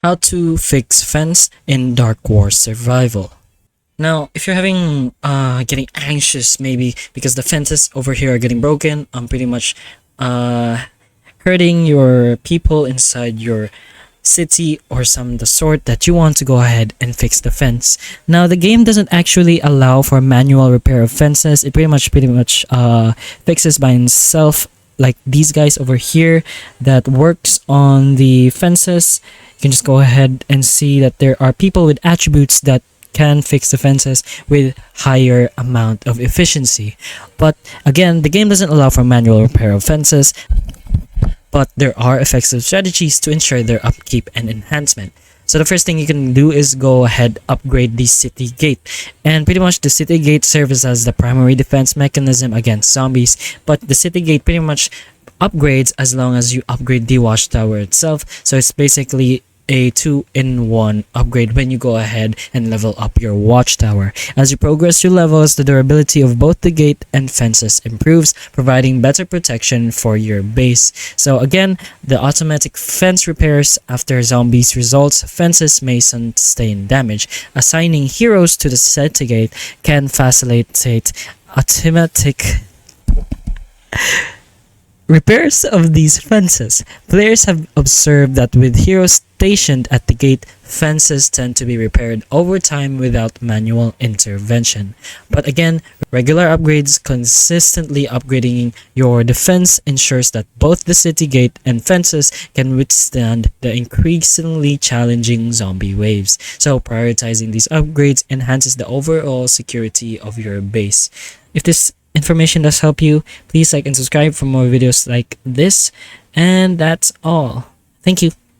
How to fix fence in Dark Wars Survival. Now, if you're having getting anxious maybe because the fences over here are getting broken, pretty much hurting your people inside your city or some the sort that you want to go ahead and fix the fence. Now, the game doesn't actually allow for manual repair of fences. It pretty much fixes by itself, like these guys over here that works on the fences. You can just go ahead and see that there are people with attributes that can fix the fences with higher amount of efficiency. But again, the game doesn't allow for manual repair of fences, but there are effective strategies to ensure their upkeep and enhancement. So the first thing you can do is go ahead upgrade the city gate, and pretty much the city gate serves as the primary defense mechanism against zombies, but the city gate pretty much upgrades as long as you upgrade the watchtower itself. So it's basically a 2-in-1 upgrade when you go ahead and level up your watchtower. As you progress through levels, the durability of both the gate and fences improves, providing better protection for your base. So again, the automatic fence repairs after zombies results, fences may sustain damage. Assigning heroes to the city gate can facilitate automatic repairs of these fences. Players have observed that with heroes stationed at the gate, fences tend to be repaired over time without manual intervention. But again, regular upgrades consistently upgrading your defense ensures that both the city gate and fences can withstand the increasingly challenging zombie waves. So prioritizing these upgrades enhances the overall security of your base. If this information does help you, please like and subscribe for more videos like this. And that's all. Thank you.